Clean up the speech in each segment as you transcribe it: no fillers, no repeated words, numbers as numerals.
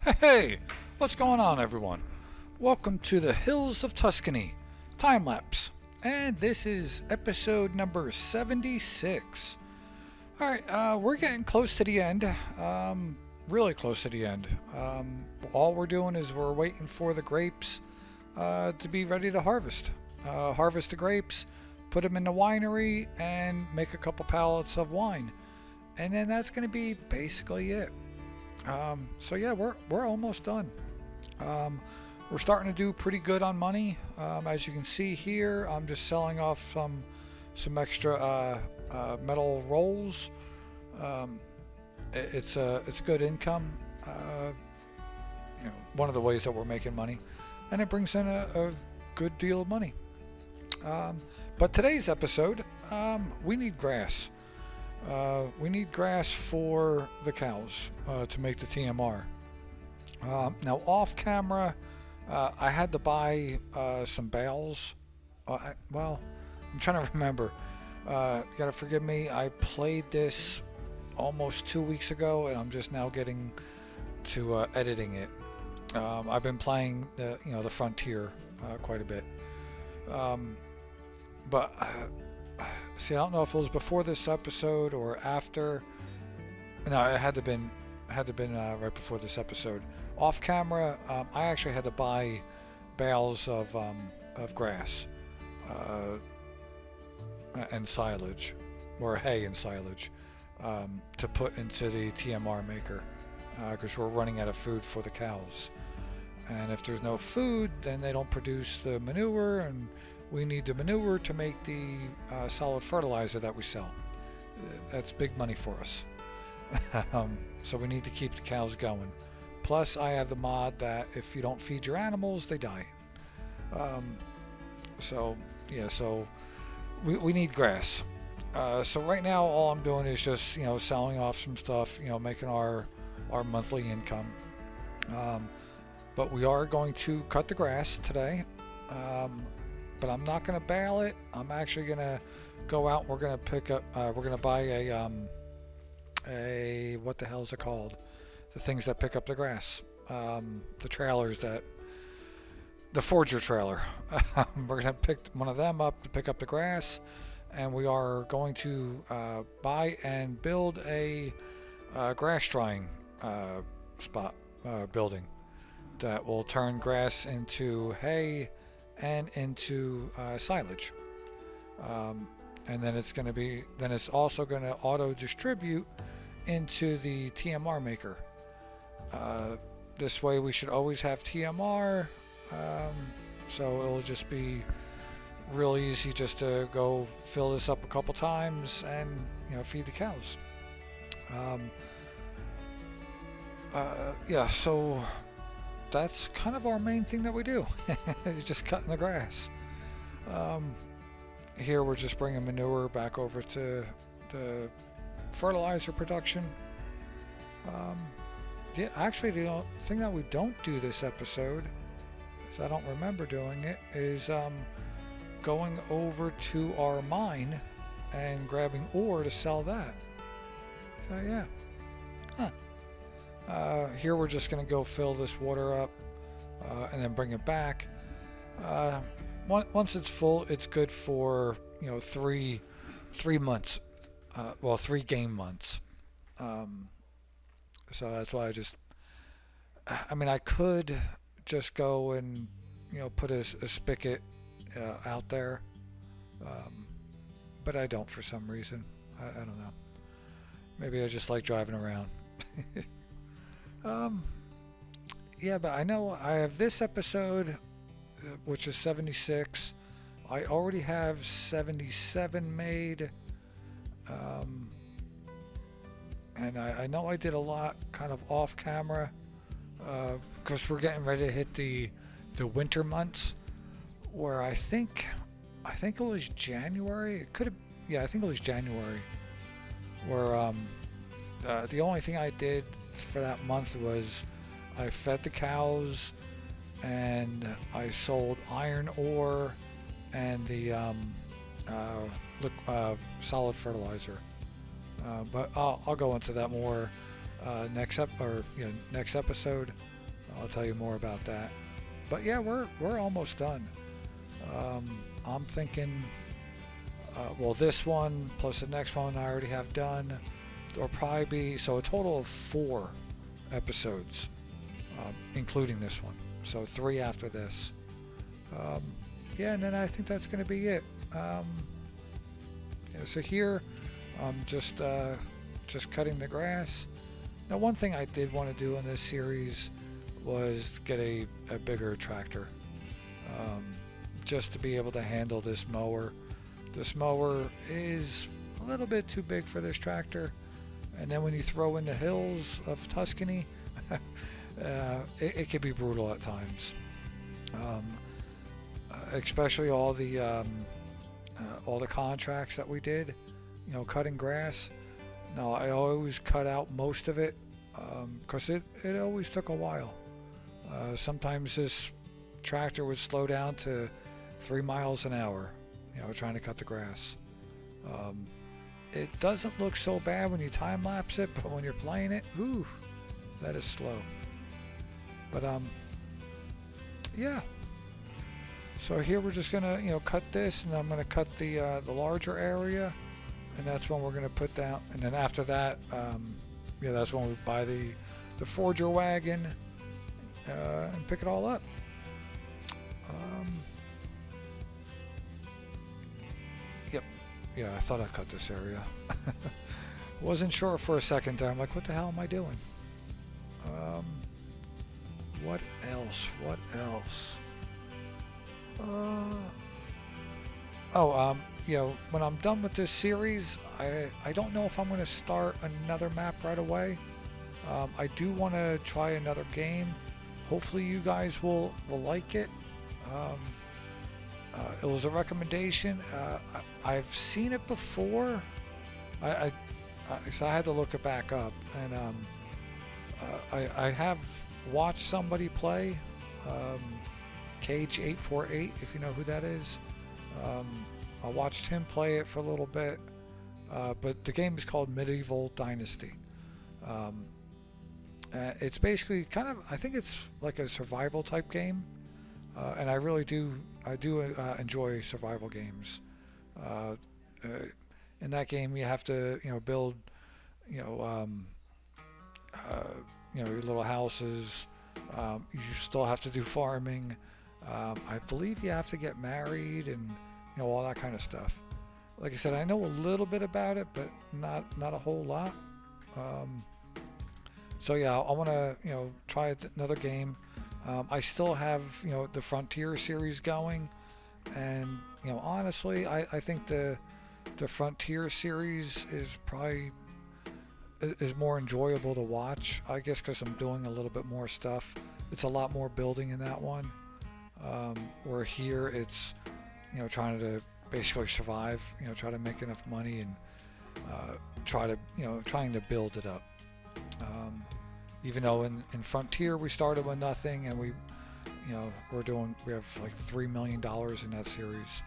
Hey, what's going on, everyone? Welcome to the Hills of Tuscany, Timelapse, and this is episode number 76. Alright, we're getting close to the end, really close to the end. All we're doing is we're waiting for the grapes to be ready to harvest. Harvest the grapes, put them in the winery, and make a couple pallets of wine. And then that's going to be basically it. So yeah, we're almost done. We're starting to do pretty good on money. As you can see here, I'm just selling off some extra metal rolls. It's a good income. One of the ways that we're making money, and it brings in a good deal of money. But today's episode, we need grass. We need grass for the cows to make the TMR. Now, off camera, I had to buy some bales. I'm trying to remember. You gotta forgive me. I played this almost 2 weeks ago, and I'm just now getting to editing it. I've been playing the Frontier quite a bit, but. See, I don't know if it was before this episode or after. No, it had to been right before this episode. Off camera, I actually had to buy bales of grass and silage, or hay and silage, to put into the TMR maker, because we're running out of food for the cows. And if there's no food, then they don't produce the manure, and we need the manure to make the solid fertilizer that we sell. That's big money for us. So we need to keep the cows going. Plus, I have the mod that if you don't feed your animals, they die. So we need grass. So right now, all I'm doing is just selling off some stuff, making our monthly income. But we are going to cut the grass today. But I'm not going to bale it. I'm actually going to go out. We're going to pick up. We're going to buy a what the hell is it called? The things that pick up the grass. The trailers the Forger trailer. We're going to pick one of them up to pick up the grass, and we are going to buy and build a grass drying spot building that will turn grass into hay and into silage, and then it's also going to auto distribute into the TMR maker. This way we should always have TMR, so it'll just be real easy just to go fill this up a couple times and feed the cows. So that's kind of our main thing that we do. It's just cutting the grass. Here we're just bringing manure back over to the fertilizer production. Actually, the thing that we don't do this episode, because I don't remember doing it, is going over to our mine and grabbing ore to sell that. So yeah. Here we're just going to go fill this water up and then bring it back. Once it's full, it's good for 3 months. 3 game months. So that's why I could just go and put a spigot out there, but I don't for some reason. I don't know. Maybe I just like driving around. But I know I have this episode, which is 76. I already have 77 made. And I know I did a lot kind of off camera, because we're getting ready to hit the winter months, where I think it was January. It could have, I think it was January, where the only thing I did for that month was I fed the cows and I sold iron ore and the solid fertilizer. But I'll go into that more next episode. I'll tell you more about that. But yeah, we're almost done. I'm thinking, well, this one plus the next one I already have done. There'll probably be, so a total of 4 episodes, including this one. So 3 after this. Yeah, and then I think that's going to be it. Yeah, so here, I'm just cutting the grass. Now, one thing I did want to do in this series was get a bigger tractor, just to be able to handle this mower. This mower is a little bit too big for this tractor, and then when you throw in the hills of Tuscany, it can be brutal at times. Especially all the contracts that we did, cutting grass. Now, I always cut out most of it, because it always took a while. Sometimes this tractor would slow down to 3 miles an hour, trying to cut the grass. It doesn't look so bad when you time lapse it, but when you're playing it, ooh, that is slow. But yeah. So here we're just gonna cut this, and I'm gonna cut the larger area, and that's when we're gonna put down. And then after that, yeah, that's when we buy the forger wagon and pick it all up. Yep. Yeah, I thought I cut this area. Wasn't sure for a second there. I'm like, what the hell am I doing? What else? What else? When I'm done with this series, I don't know if I'm going to start another map right away. I do want to try another game. Hopefully you guys will like it. It was a recommendation. I've seen it before. So I had to look it back up, and I have watched somebody play Cage 848, if you know who that is. I watched him play it for a little bit, but the game is called Medieval Dynasty. It's basically kind of, I think it's like a survival type game, and I do enjoy survival games. In that game, you have to build your little houses. You still have to do farming. I believe you have to get married and all that kind of stuff. Like I said, I know a little bit about it, but not a whole lot. So yeah, I want to try another game. I still have the Frontier series going, and honestly, I think the Frontier series is probably more enjoyable to watch. I guess because I'm doing a little bit more stuff. It's a lot more building in that one. Where here it's trying to basically survive. Try to make enough money and trying to build it up. Even though in Frontier we started with nothing, and we have like $3 million in that series.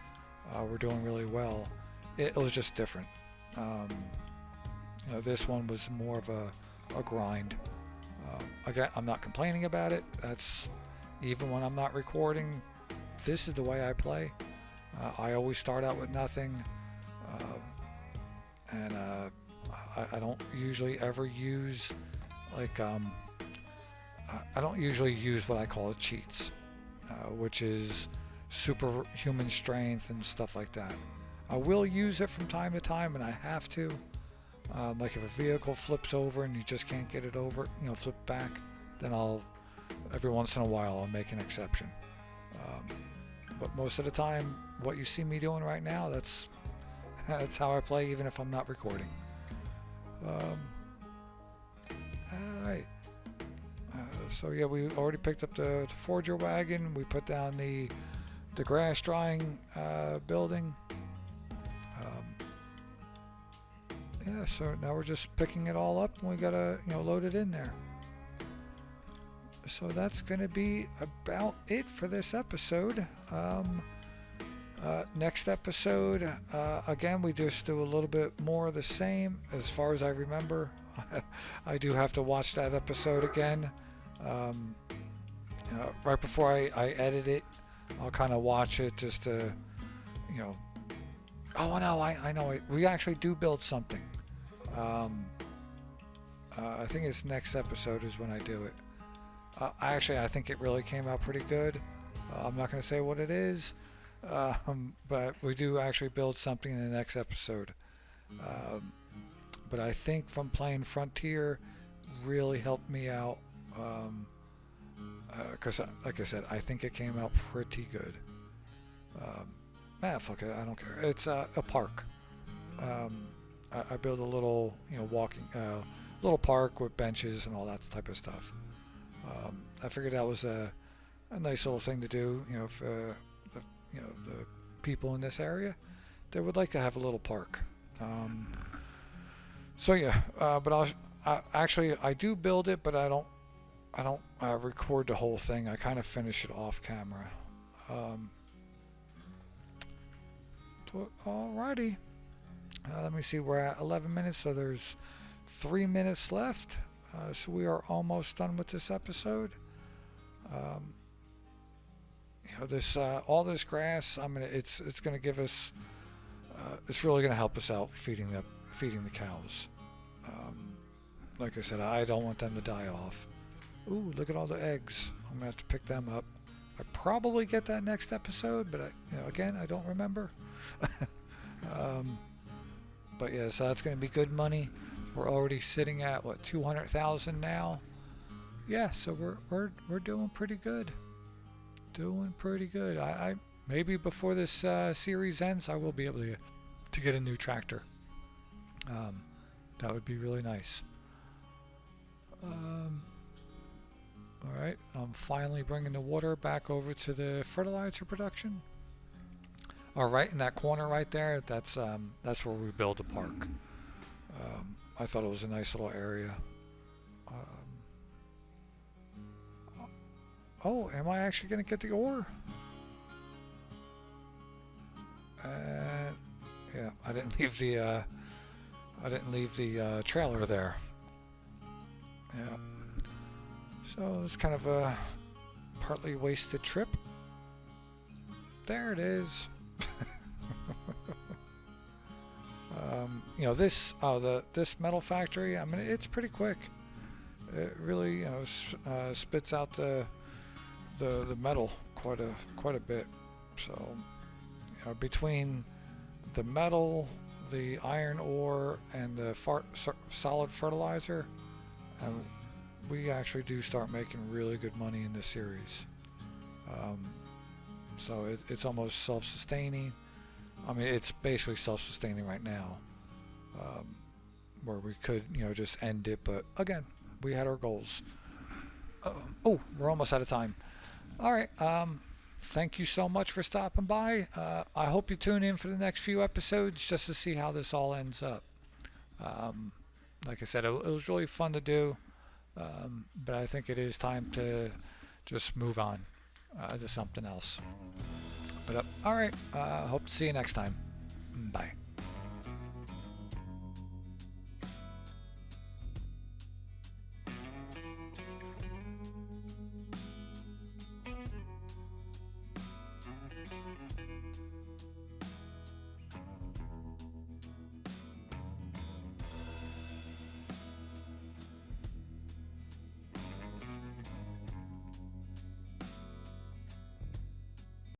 We're doing really well. It was just different. This one was more of a grind. Again, I'm not complaining about it. That's even when I'm not recording. This is the way I play. I always start out with nothing, and I don't usually ever use I don't usually use what I call cheats, which is superhuman strength and stuff like that. I will use it from time to time, and I have to. Like if a vehicle flips over and you just can't get it over, flip back, then every once in a while I'll make an exception. But most of the time, what you see me doing right now, that's how I play, even if I'm not recording. Alright. So yeah, we already picked up the forger wagon. We put down the grass drying building. Yeah, so now we're just picking it all up, and we gotta load it in there. So that's gonna be about it for this episode. Next episode, again, we just do a little bit more of the same as far as I remember. I do have to watch that episode again. right before I edit it, I'll kind of watch it just to, you know. Oh no, I know it. We actually do build something. Um, I think it's next episode is when I do it. I think it really came out pretty good. I'm not going to say what it is, but we do actually build something in the next episode. Um, but I think from playing Frontier really helped me out. Because, like I said, I think it came out pretty good. Fuck it, I don't care. It's a park. I built a little, walking, little park with benches and all that type of stuff. I figured that was a nice little thing to do, for the people in this area. They would like to have a little park. So yeah, but I do build it, but I don't record the whole thing. I kind of finish it off camera. But alrighty. Let me see. We're at 11 minutes, so there's 3 minutes left. So we are almost done with this episode. This all this grass. It's gonna give us. It's really gonna help us out feeding the cows. Like I said, I don't want them to die off. Ooh, look at all the eggs. I'm gonna have to pick them up. I probably get that next episode, but again, I don't remember. But yeah, so that's gonna be good money. We're already sitting at what 200,000 now. Yeah, so we're doing pretty good. Doing pretty good. I maybe before this series ends, I will be able to get a new tractor. That would be really nice. All right, I'm finally bringing the water back over to the fertilizer production. All right, in that corner right there, that's where we build the park. I thought it was a nice little area. Oh, am I actually gonna get the ore? Yeah, I didn't leave the trailer there. Yeah. So it's kind of a partly wasted trip. There it is. This metal factory. I mean, it's pretty quick. It really, spits out the metal quite a bit. So, between the metal, the iron ore, and the solid fertilizer, we actually do start making really good money in this series. So it's almost self-sustaining. I mean, it's basically self-sustaining right now, where we could, just end it. But again, we had our goals. Oh, we're almost out of time. All right. Thank you so much for stopping by. I hope you tune in for the next few episodes just to see how this all ends up. Like I said, it was really fun to do, but I think it is time to just move on to something else. But all right. Hope to see you next time. Bye.